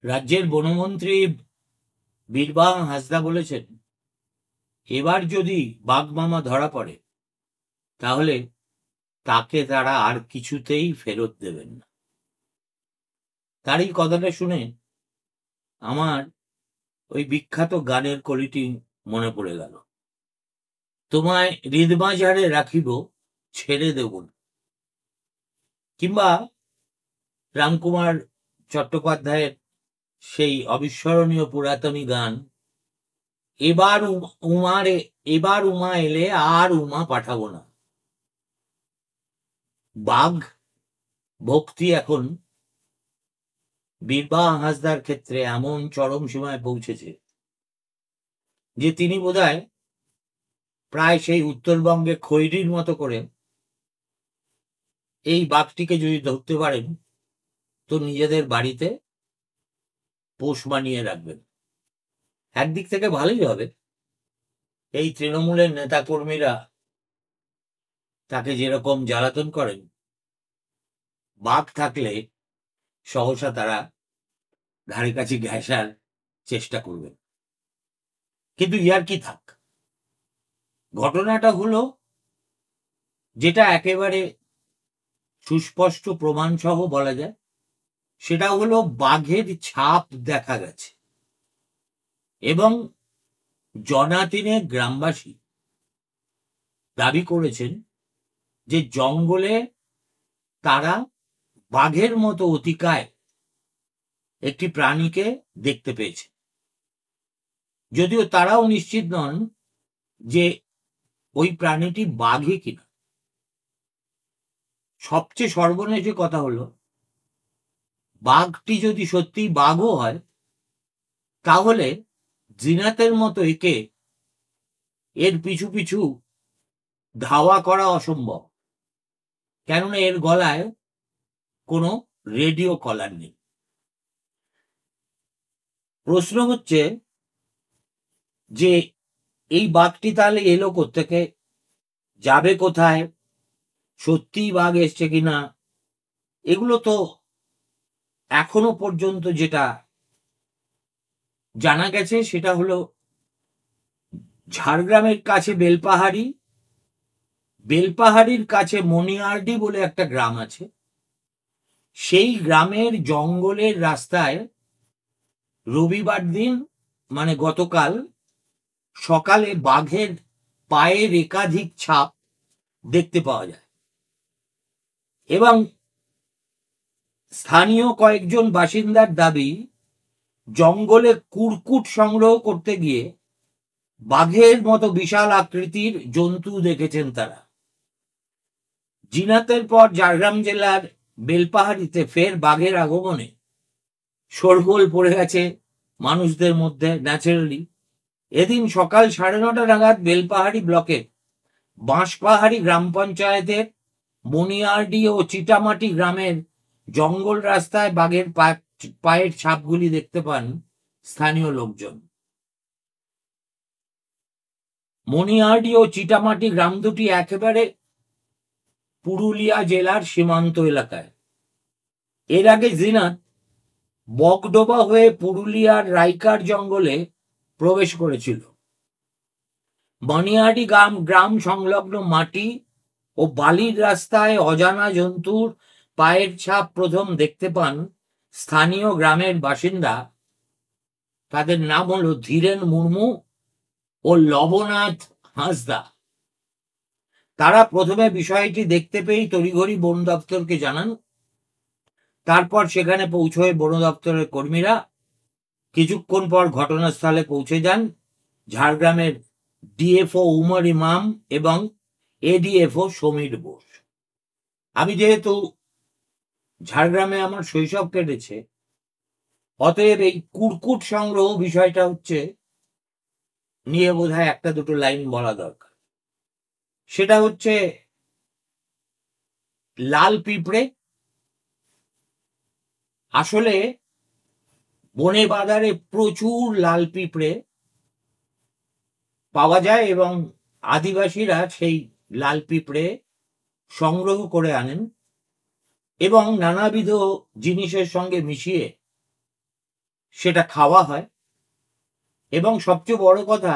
রাজ্যের বনমন্ত্রী বীরবাহা হাঁসদা বলেছেন, এবার যদি বাঘমামা ধরা পড়ে তাহলে তাকে তারা আর কিছুতেই ফেরত দেবেন না। তার এই কথাটা শুনে আমার ওই বিখ্যাত গানের কলিটি মনে পড়ে গেল, তোমায় হৃদবাজারে রাখিব ছেড়ে দেব না। কিংবা রামকুমার চট্টোপাধ্যায়ের সেই অবিস্মরণীয় পুরাতনী গান, এবার উমা এলে আর উমা পাঠাবো না। বাঘ ভক্তি এখন বীরবাহা হাঁসদার ক্ষেত্রে এমন চরম সীমায় পৌঁছেছে যে তিনি বোধহয় প্রায় সেই উত্তরবঙ্গে খৈরির মতো করে এই বাঘটিকে যদি ধরতে পারেন তো নিজেদের বাড়িতে পোষ বানিয়ে রাখবেন। একদিক থেকে ভালোই হবে, এই তৃণমূলের নেতাকর্মীরা তাকে যেরকম জ্বালাতন করেন, বাঘ থাকলে সহসা তারা ধারে কাছে ঘেঁষার চেষ্টা করবেন। কিন্তু ইয়ার কি থাক, ঘটনাটা হলো যেটা একেবারে সুস্পষ্ট প্রমাণ সহ বলা যায়, সেটা হলো বাঘের ছাপ দেখা গেছে এবং জনাতিনে গ্রামবাসী দাবি করেছেন যে জঙ্গলে তারা বাঘের মতো অতিকায় একটি প্রাণীকে দেখতে পেয়েছে, যদিও তারাও নিশ্চিত নন যে ওই প্রাণীটি বাঘই কিনা। সবচেয়ে সর্বনেশে কথা হলো, বাঘটি যদি সত্যি বাঘও হয় তাহলে জিনাতের মতো একে এর পিছু পিছু ধাওয়া করা অসম্ভব, কেননা এর গলায় কোনো রেডিও কলার নেই। প্রশ্ন হচ্ছে যে এই বাঘটি তাহলে এলো কোত্থেকে, যাবে কোথায়, সত্যিই বাঘ এসছে কিনা, এগুলো তো এখনো পর্যন্ত যেটা জানা গেছে সেটা হলো ঝাড়গ্রামের কাছে বেলপাহাড়ির কাছে মনিয়ারডি বলে একটা গ্রাম আছে, সেই গ্রামের জঙ্গলের রাস্তায় রবিবার দিন মানে গতকাল সকালে বাঘের পায়ের একাধিক ছাপ দেখতে পাওয়া যায় এবং স্থানীয় কয়েকজন বাসিন্দার দাবি, জঙ্গলে কুরকুট সংগ্রহ করতে গিয়ে বাঘের মতো বিশাল আকৃতির জন্তু দেখেছেন তারা। জিনাতের পর ঝাড়গ্রাম জেলার বেলপাহাড়িতে ফের বাঘের আগমনে শোরগোল পড়ে গেছে মানুষদের মধ্যে। ন্যাচারালি এদিন সকাল 9:30 নাগাদ বেলপাহাড়ি ব্লকের বাঁশপাহাড়ি গ্রাম পঞ্চায়েতের মনিয়ারডি ও চিটামাটি গ্রামের জঙ্গল রাস্তায় বাঘের পায়ের ছাপগুলি দেখতে পান স্থানীয় লোকজন। মনিয়ারডি ও চিটামাটি গ্রাম দুটি একেবারে পুরুলিয়া জেলার সীমান্ত এলাকায়। এর আগে জিনাত বকডোবা হয়ে পুরুলিয়ার রাইকার জঙ্গলে প্রবেশ করেছিল। মনিয়ারডি গ্রাম সংলগ্ন মাটি ও বালির রাস্তায় অজানা জন্তুর পায়ের ছাপ প্রথম দেখতে পান স্থানীয় গ্রামের বাসিন্দা, তাদের নাম হলো ধীরেন মুর্মু ও লবনাথ হাঁসদা। তারা প্রথমে বিষয়টি দেখতে পেয়ে তড়িঘড়ি বন দপ্তরকে জানান। তারপর সেখানে পৌঁছয় বন দপ্তরের কর্মীরা। কিছুক্ষণ পর ঘটনাস্থলে পৌঁছে যান ঝাড়গ্রামের ডিএফও উমর ইমাম এবং এডিএফও সমীর বোস। আমি যেহেতু ঝাড়গ্রামে আমার শৈশব কেটেছে, অতএব এই কুরকুট সংগ্রহ বিষয়টা হচ্ছে নিয়ে বোধহয় একটা দুটো লাইন বলা দরকার। সেটা হচ্ছে লাল পিঁপড়ে। আসলে বনে বাজারে প্রচুর লাল পিঁপড়ে পাওয়া যায় এবং আদিবাসীরা সেই লাল পিঁপড়ে সংগ্রহ করে আনেন এবং নানাবিধ জিনিসের সঙ্গে মিশিয়ে সেটা খাওয়া হয়। এবং সবচেয়ে বড় কথা,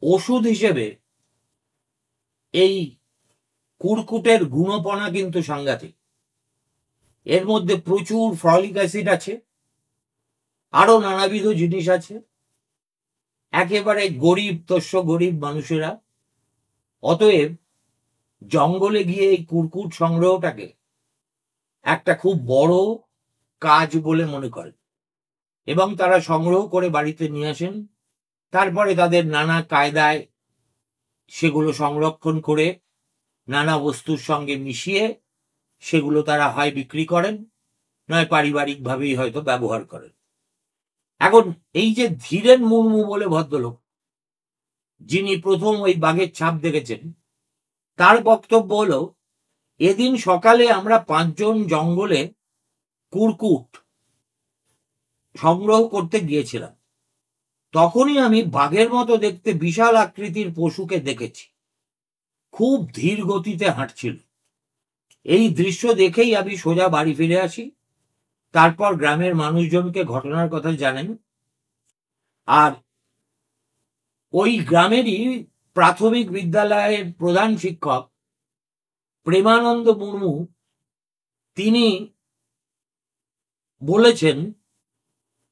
ওষুধ হিসেবে এই কুরকুটের গুণপনা কিন্তু সাংঘাতিক। এর মধ্যে প্রচুর ফলিক অ্যাসিড আছে, আরো নানাবিধ জিনিস আছে। একেবারে গরিব তস্য গরিব মানুষেরা অতএব জঙ্গলে গিয়ে এই কুরকুট সংগ্রহটাকে একটা খুব বড় কাজ বলে মনে করে এবং তারা সংগ্রহ করে বাড়িতে নিয়ে আসেন। তারপরে তাদের নানা কায়দায় সেগুলো সংরক্ষণ করে নানা বস্তুর সঙ্গে মিশিয়ে সেগুলো তারা হয় বিক্রি করেন, নয় পারিবারিকভাবেই হয়তো ব্যবহার করেন। এখন এই যে ধীরেন মুর্মু বলে ভদ্রলোক, যিনি প্রথম ওই বাঘের ছাপ দেখেছেন, তার বক্তব্য হলো, এদিন সকালে আমরা 5 জন জঙ্গলে কুরকুট সংগ্রহ করতে গিয়েছিলাম। তখনই আমি বাঘের মতো দেখতে বিশাল আকৃতির পশুকে দেখেছি, খুব ধীর গতিতে হাঁটছিল। এই দৃশ্য দেখেই আমি সোজা বাড়ি ফিরে আসি। তারপর গ্রামের মানুষজনকে ঘটনার কথা জানেন। আর ওই গ্রামেরই প্রাথমিক বিদ্যালয়ের প্রধান শিক্ষক প্রেমানন্দ মুর্মু, তিনি বলেছেন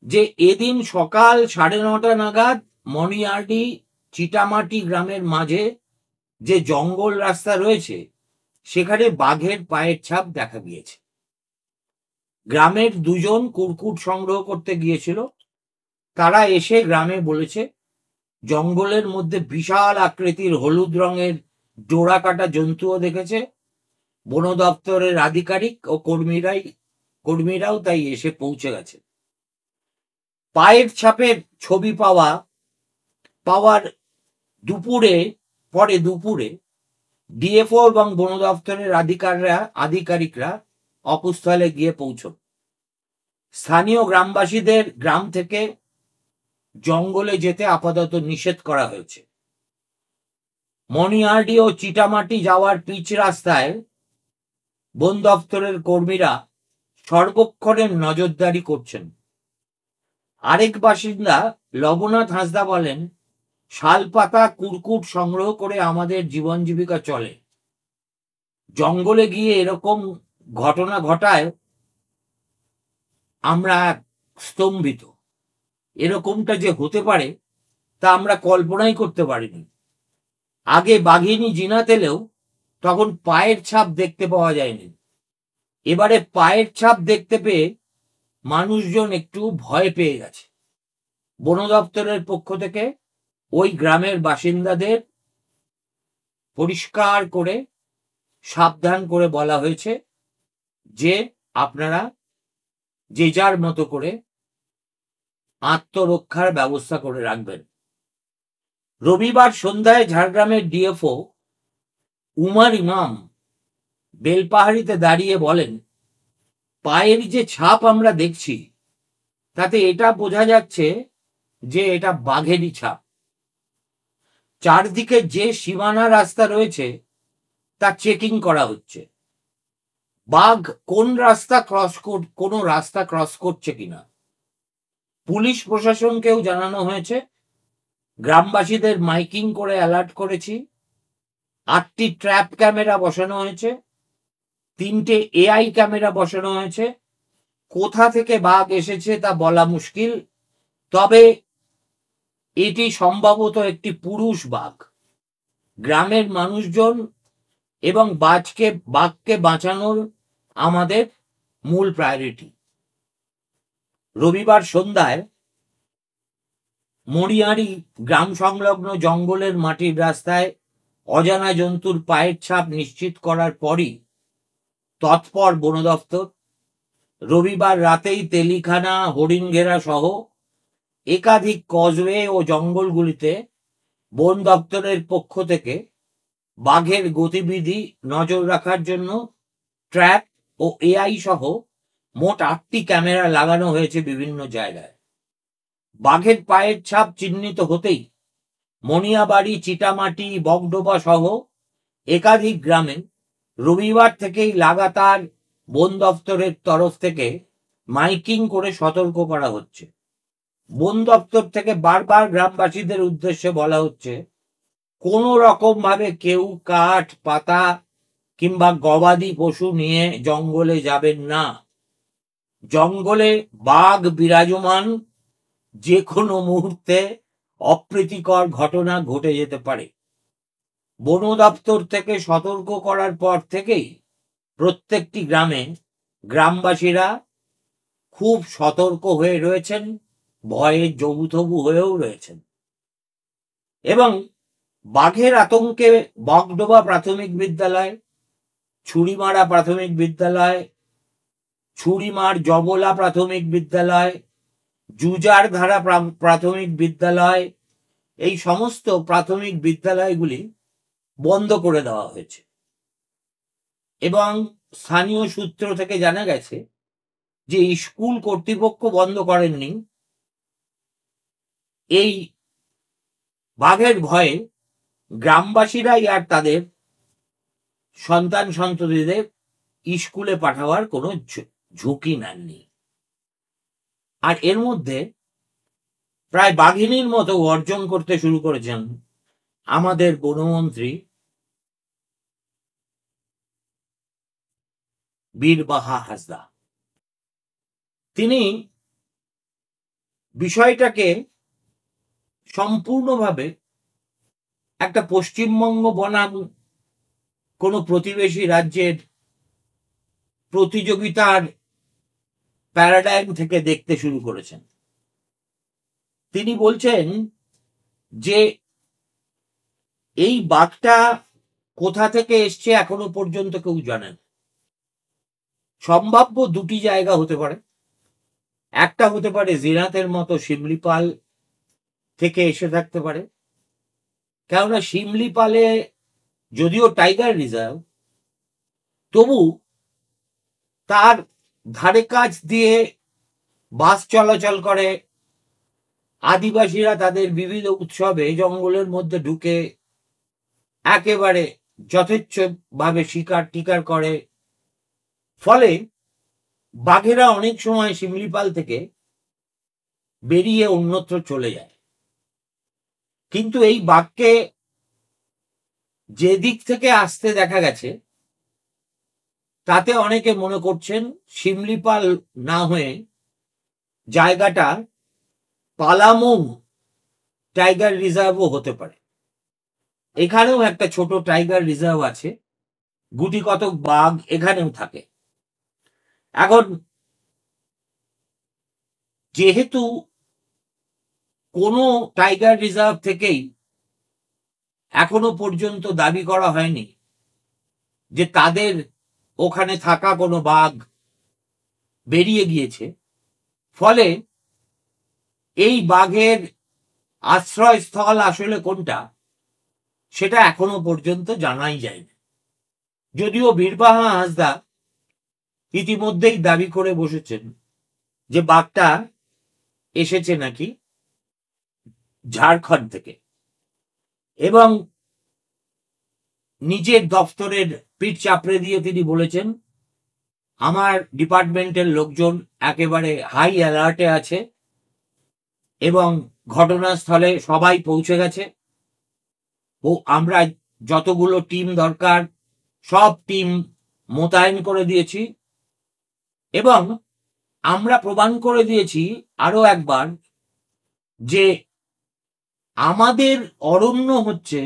যে এদিন সকাল 9:30 নাগাদ মনিয়ারডি চিটামাটি গ্রামের মাঝে যে জঙ্গল রাস্তা রয়েছে সেখানে বাঘের পায়ের ছাপ দেখা গিয়েছে। গ্রামের 2 জন কুরকুট সংগ্রহ করতে গিয়েছিল, তারা এসে গ্রামে বলেছে জঙ্গলের মধ্যে বিশাল আকৃতির হলুদ রঙের ডোরা কাটা জন্তুও দেখেছে। বন দপ্তরের আধিকারিক ও কর্মীরাও তাই এসে পৌঁছে গেছে। পায়ের ছাপের ছবি পাওয়ার দুপুরে ডিএফও এবং বন দপ্তরের আধিকারিকরা অকুস্থলে গিয়ে পৌঁছন। স্থানীয় গ্রামবাসীদের গ্রাম থেকে জঙ্গলে যেতে আপাতত নিষেধ করা হয়েছে। মনিহার্ডি ও চিটামাটি যাওয়ার পিচ রাস্তায় বন দপ্তরের কর্মীরা সর্বক্ষণের নজরদারি করছেন। আরেক বাসিন্দা লবনাথ হাঁসদা বলেন, শালপাতা কুরকুট সংগ্রহ করে আমাদের জীবন জীবিকা চলে। জঙ্গলে গিয়ে এরকম ঘটনা ঘটায় আমরা স্তম্ভিত। এরকমটা যে হতে পারে তা আমরা কল্পনাই করতে পারিনি। আগে বাঘিনী জিনাত এলেও তখন পায়ের ছাপ দেখতে পাওয়া যায়নি। এবারে পায়ের ছাপ দেখতে পেয়ে মানুষজন একটু ভয় পেয়ে গেছে। বন দপ্তরের পক্ষ থেকে ওই গ্রামের বাসিন্দাদের পরিষ্কার করে সাবধান করে বলা হয়েছে যে আপনারা যে যার মতো করে আত্মরক্ষার ব্যবস্থা করে রাখবেন। রবিবার সন্ধ্যায় ঝাড়গ্রামের ডিএফও উমার ইমাম বেলপাহাড়িতে দাঁড়িয়ে বলেন, পায়ের যে ছাপ আমরা দেখছি তাতে এটা বোঝা যাচ্ছে যে এটা বাঘেরই ছাপ। চারদিকে যে সীমানা রাস্তা রয়েছে তা চেকিং করা হচ্ছে। বাঘ কোন রাস্তা ক্রস করছে কিনা পুলিশ প্রশাসনকেও জানানো হয়েছে। গ্রামবাসীদের মাইকিং করে অ্যালার্ট করেছি। 8টি ট্র্যাপ ক্যামেরা বসানো হয়েছে, 3টে এআই ক্যামেরা বসানো হয়েছে। কোথা থেকে বাঘ এসেছে তা বলা মুশকিল, তবে এটি সম্ভবত একটি পুরুষ বাঘ। গ্রামের মানুষজন এবং বাঘকে বাঁচানোর আমাদের মূল প্রায়োরিটি। রবিবার সন্ধ্যায় মরিয়ারি গ্রাম সংলগ্ন জঙ্গলের মাটির রাস্তায় অজানা জন্তুর পায়ের ছাপ নিশ্চিত করার পরই তৎপর বন দপ্তর। রবিবার রাতেই তেলিখানা, হরিণঘেরা সহ একাধিক কজওয়ে ও জঙ্গলগুলিতে বন দপ্তরের পক্ষ থেকে বাঘের গতিবিধি নজর রাখার জন্য ট্র্যাপ ও এআই সহ মোট 8টি ক্যামেরা লাগানো হয়েছে বিভিন্ন জায়গায়। বাঘের পায়ের ছাপ চিহ্নিত হতেই মনিয়াবাড়ি, চিটামাটি, বগডোবা সহ একাধিক গ্রামে রবিবার থেকেই লাগাতার বন দপ্তরের তরফ থেকে মাইকিং করে সতর্ক করা হচ্ছে। বন দপ্তর থেকে বারবার গ্রামবাসীদের উদ্দেশ্যে বলা হচ্ছে, কোনো রকম ভাবে কেউ কাঠ, পাতা কিংবা গবাদি পশু নিয়ে জঙ্গলে যাবেন না। জঙ্গলে বাঘ বিরাজমান, যে কোনো মুহূর্তে অপ্রীতিকর ঘটনা ঘটে যেতে পারে। বন দপ্তর থেকে সতর্ক করার পর থেকেই প্রত্যেকটি গ্রামে গ্রামবাসীরা খুব সতর্ক হয়ে রয়েছেন, ভয়ে জবুথবু হয়েও রয়েছেন। এবং বাঘের আতঙ্কে বগডোবা প্রাথমিক বিদ্যালয়, ছুরিমারা প্রাথমিক বিদ্যালয়, ছুরিমার জবলা প্রাথমিক বিদ্যালয়, জুজারধারা প্রাথমিক বিদ্যালয়, এই সমস্ত প্রাথমিক বিদ্যালয়গুলি বন্ধ করে দেওয়া হয়েছে। এবং স্থানীয় সূত্র থেকে জানা গেছে যে স্কুল কর্তৃপক্ষ বন্ধ করেননি, এই বাঘের ভয়ে গ্রামবাসীরাই আর তাদের সন্তান সন্ততিদের স্কুলে পাঠাবার কোনো ঝুঁকি নেননি। আর এর মধ্যে প্রায় বাঘিনীর মতো অর্জন করতে শুরু করেছেন আমাদের বনমন্ত্রী বীরবাহা হাসদা। তিনি বিষয়টাকে সম্পূর্ণভাবে একটা পশ্চিমবঙ্গ বনাম কোনো প্রতিবেশী রাজ্যের প্রতিযোগিতার প্যারাডাইম থেকে দেখতে শুরু করেছেন। তিনি বলছেন যে এই বাঘটা কোথা থেকে এসছে এখনো পর্যন্ত কেউ জানেন। সম্ভাব্য দুটি জায়গা হতে পারে, একটা হতে পারে জিরাতের মতো শিমলিপাল থেকে এসে থাকতে পারে, কেননা শিমলিপালে যদিও টাইগার রিজার্ভ, তবু তার ধারে কাছ দিয়ে বাস চলাচল করে, আদিবাসীরা তাদের বিবিধ উৎসবে জঙ্গলের মধ্যে ঢুকে একেবারে যথেচ্ছভাবে শিকার টিকার করে। ফলে বাঘেরা অনেক সময় শিমলিপাল থেকে বেরিয়ে অন্যত্র চলে যায়। কিন্তু এই বাঘকে যে দিক থেকে আসতে দেখা গেছে তাতে অনেকে মনে করছেন শিমলিপাল না হয়ে জায়গাটা পালামৌ টাইগার রিজার্ভও হতে পারে। এখানেও একটা ছোট টাইগার রিজার্ভ আছে, গুটি কতক বাঘ এখানেও থাকে। এখন যেহেতু কোনো টাইগার রিজার্ভ থেকেই এখনো পর্যন্ত দাবি করা হয়নি যে তাদের ওখানে থাকা কোনো বাঘ বেরিয়ে গিয়েছে, ফলে এই বাঘের আশ্রয়স্থল আসলে কোনটা সেটা এখনো পর্যন্ত জানাই যায়নি। যদিও বীরবাহা হাসদা ইতিমধ্যেই দাবি করে বসেছেন যে বাঘটা এসেছে নাকি ঝাড়খণ্ড থেকে, এবং নিজের দপ্তরের পিঠ চাপড়ে দিয়ে তিনি বলেছেন, আমার ডিপার্টমেন্টের লোকজন একেবারে হাই অ্যালার্টে আছে এবং ঘটনাস্থলে সবাই পৌঁছে গেছে ও আমরা যতগুলো টিম দরকার সব টিম মোতায়েন করে দিয়েছি এবং আমরা প্রমাণ করে দিয়েছি আরো একবার যে আমাদের অরণ্য হচ্ছে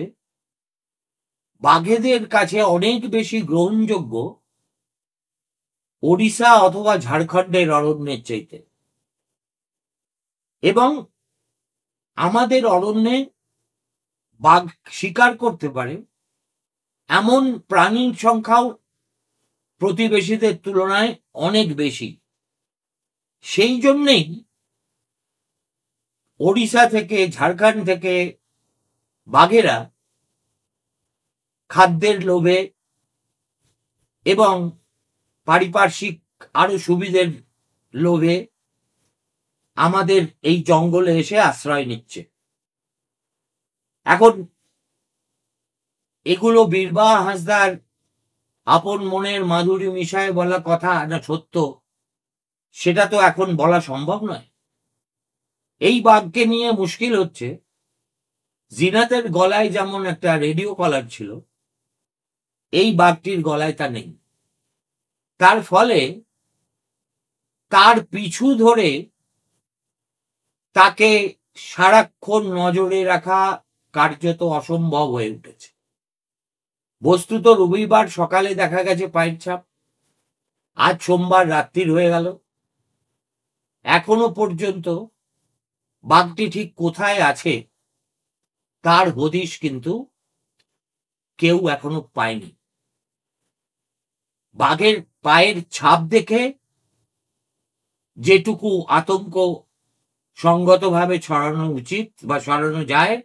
বাঘেদের কাছে অনেক বেশি গ্রহণযোগ্য ওড়িশা অথবা ঝাড়খণ্ডের অরণ্যের চাইতে, এবং আমাদের অরণ্যে বাঘ শিকার করতে পারে এমন প্রাণীর সংখ্যাও প্রতিবেশীদের তুলনায় অনেক বেশি। সেই জন্যেই ওড়িশা থেকে, ঝাড়খণ্ড থেকে বাঘেরা খাদ্যের লোভে এবং পারিপার্শ্বিক আরো সুবিধের লোভে আমাদের এই জঙ্গলে এসে আশ্রয় নিচ্ছে। এখন এগুলো বীরবাহা হাঁসদার আপন মনের মাধুরী মিশায় বলা কথা না সত্য, সেটা তো এখন বলা সম্ভব নয়। এই বাঘকে নিয়ে মুশকিল হচ্ছে, জিনাতের গলায় যেমন একটা রেডিও কলার ছিল, এই বাঘটির গলায় তা নেই। তার ফলে তার পিছু ধরে তাকে সারাক্ষণ নজরে রাখা কার্যত অসম্ভব হয়ে উঠেছে। বস্তুত রবিবার সকালে দেখা গেছে পায়ের ছাপ, আজ সোমবার রাত্রির হয়ে গেল, এখনো পর্যন্ত বাঘটি ঠিক কোথায় আছে তার হদিশ কিন্তু কেউ এখনো পায়নি। বাঘের পায়ের ছাপ দেখে যেটুকু আতঙ্ক সঙ্গতভাবে ছড়ানো উচিত বা ছড়ানো যায়,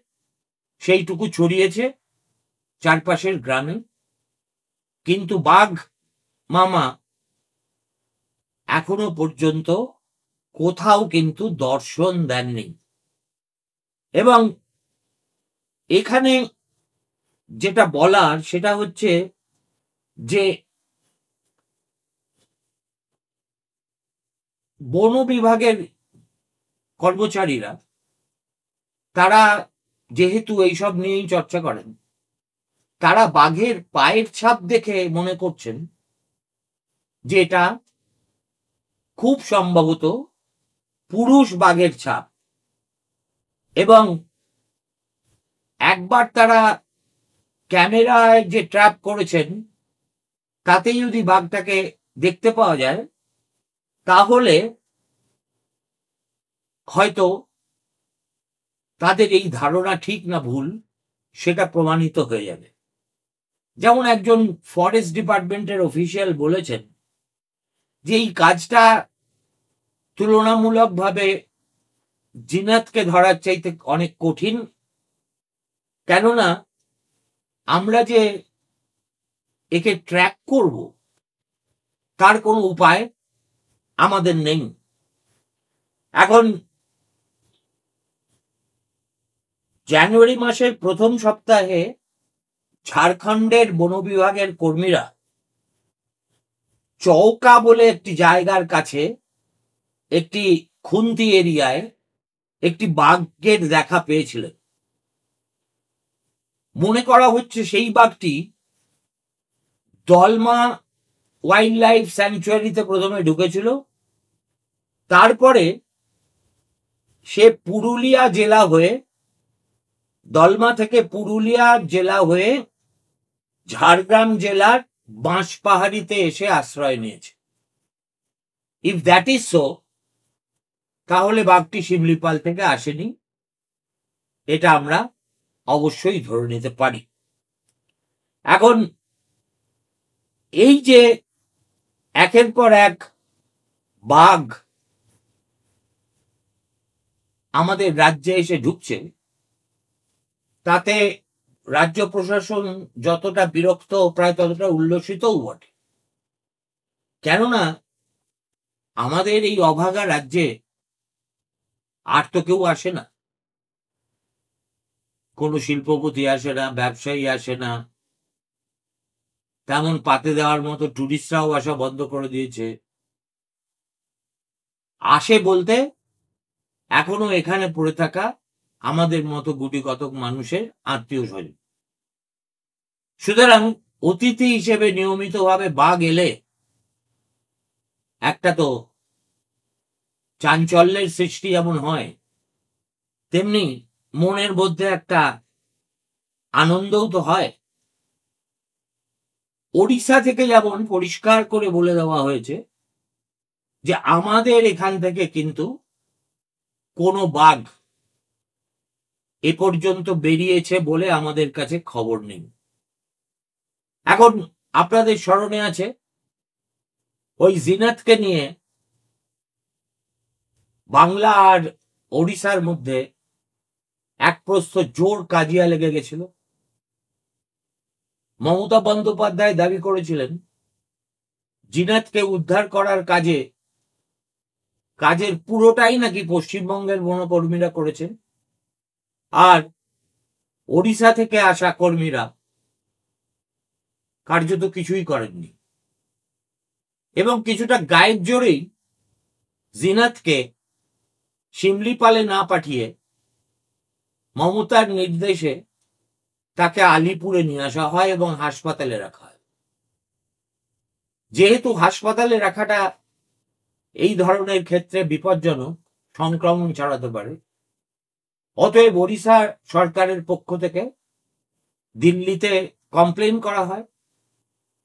সেইটুকু ছড়িয়েছে চারপাশের গ্রামে। কিন্তু বাঘ মামা এখনো পর্যন্ত কোথাও কিন্তু দর্শন দেননি। এবং এখানে যেটা বলার সেটা হচ্ছে যে বন বিভাগের কর্মচারীরা, তারা যেহেতু এইসব নিয়েই চর্চা করেন, তারা বাঘের পায়ের ছাপ দেখে মনে করছেন যে এটা খুব সম্ভবত পুরুষ বাঘের ছাপ। এবং একবার তারা ক্যামেরায় যে ট্র্যাপ করেছেন তাতে যদি বাঘটাকে দেখতে পাওয়া যায়, তাহলে হয়তো তাদের এই ধারণা ঠিক না ভুল সেটা প্রমাণিত হয়ে যাবে। যেমন একজন ফরেস্ট ডিপার্টমেন্টের অফিসিয়াল বলেছেন যে এই কাজটা তুলনামূলকভাবে জিনাতকে ধরার চাইতে অনেক কঠিন, কেননা আমরা যে একে ট্র্যাক করব তার কোনো উপায় আমাদের নেই। এখন জানুয়ারি মাসের প্রথম সপ্তাহে ঝাড়খণ্ডের বন বিভাগের কর্মীরা চৌকা বলে একটি জায়গার কাছে একটি খুন্তি এরিয়ায় একটি বাঘের দেখা পেয়েছিলেন। মনে করা হচ্ছে সেই বাঘটি দলমা ওয়াইল্ড লাইফ স্যাংচুয়ারিতে প্রথমে ঢুকেছিল, তারপরে সে পুরুলিয়া জেলা হয়ে, দলমা থেকে পুরুলিয়া জেলা হয়ে ঝাড়গ্রাম জেলার বাঁশপাহাড়িতে এসে আশ্রয় নিয়েছে। ইফ দ্যাট ইজ সো, তাহলে বাঘটি শিমলিপাল থেকে আসেনি, এটা আমরা অবশ্যই ধরে নিতে পারি। এখন এই যে একের পর এক বাঘ আমাদের রাজ্যে এসে ঢুকছে, তাতে রাজ্য প্রশাসন যতটা বিরক্ত, প্রায় ততটা উল্লসিতও বটে। কেননা আমাদের এই অভাগা রাজ্যে আর তো কেউ আসে না, কোনো শিল্পপতি আসে না, ব্যবসায়ী আসে না, তেমন পাতে দেওয়ার মতো টুরিস্টরাও আসা বন্ধ করে দিয়েছে। আসে বলতে এখনো এখানে পড়ে থাকা আমাদের মতো গুটি কতক মানুষের আত্মীয় স্বজন। সুতরাং অতিথি হিসেবে নিয়মিতভাবে বাঘ এলে একটা তো চাঞ্চল্যের সৃষ্টি যেমন হয়, তেমনি মনের মধ্যে একটা আনন্দও তো হয়। ওড়িশা থেকে যেমন পরিষ্কার করে বলে দেওয়া হয়েছে যে আমাদের এখান থেকে কিন্তু কোনো বাঘ এ পর্যন্ত বেরিয়েছে বলে আমাদের কাছে খবর নেই। এখন আপনাদের স্মরণে আছে ওই জিনাতকে নিয়ে বাংলা আর ওড়িশার মধ্যে এক প্রস্থ জোর কাজিয়া লেগে গেছিল। মমতা বন্দ্যোপাধ্যায় দাবি করেছিলেন জিনাতকে উদ্ধার করার কাজের পুরোটাই নাকি পশ্চিমবঙ্গের বনকর্মীরা করেছেন, আর ওড়িশা থেকে আসা কর্মীরা কার্যত কিছুই করেননি। এবং কিছুটা গায়ের জোরেই জিনাতকে শিমলিপালে না পাঠিয়ে মমতার নির্দেশে তাকে আলিপুরে নিয়ে আসা হয় এবং হাসপাতালে রাখা হয়। যেহেতু হাসপাতালে রাখাটা এই ধরনের ক্ষেত্রে বিপজ্জনক, সংক্রমণ ছড়াতে পারে, অতএব ওড়িশা সরকারের পক্ষ থেকে দিল্লিতে কমপ্লেন করা হয়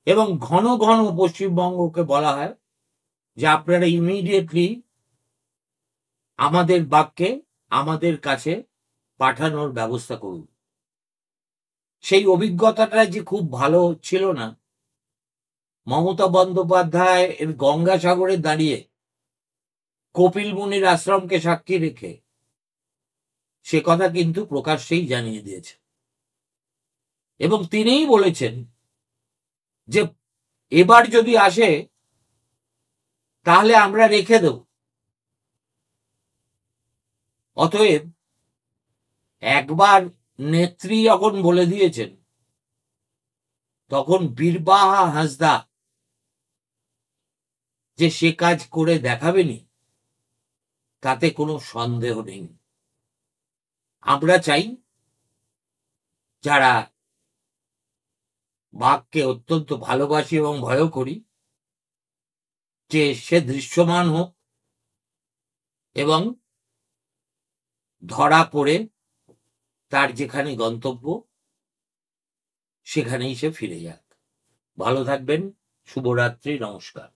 এবং ঘন ঘন পশ্চিমবঙ্গকে বলা হয় যে আপনারা ইমিডিয়েটলি আমাদের বাঘকে আমাদের কাছে পাঠানোর ব্যবস্থা করুন। সেই অভিজ্ঞতাটা যে খুব ভালো ছিল না, মমতা বন্দ্যোপাধ্যায় এর গঙ্গাসাগরে দাঁড়িয়ে কপিল মুনির আশ্রমকে সাক্ষী রেখে সে কথা কিন্তু প্রকাশ্যেই জানিয়ে দিয়েছে। এবং তিনিই বলেছেন যে এবার যদি আসে তাহলে আমরা রেখে দেব। অতএব একবার নেত্রী যখন বলে দিয়েছেন, তখন বীরবাহা হাঁসদা যে সে কাজ করে দেখাবেনি তাতে কোনো সন্দেহ নেই। আমরা চাই যারা বাঘকে অত্যন্ত ভালোবাসি এবং ভয় করি, যে সে দৃশ্যমান হোক এবং ধরা পড়ে তার যেখানে গন্তব্য সেখানেই সে ফিরে যাক। ভালো থাকবেন। শুভরাত্রি। নমস্কার।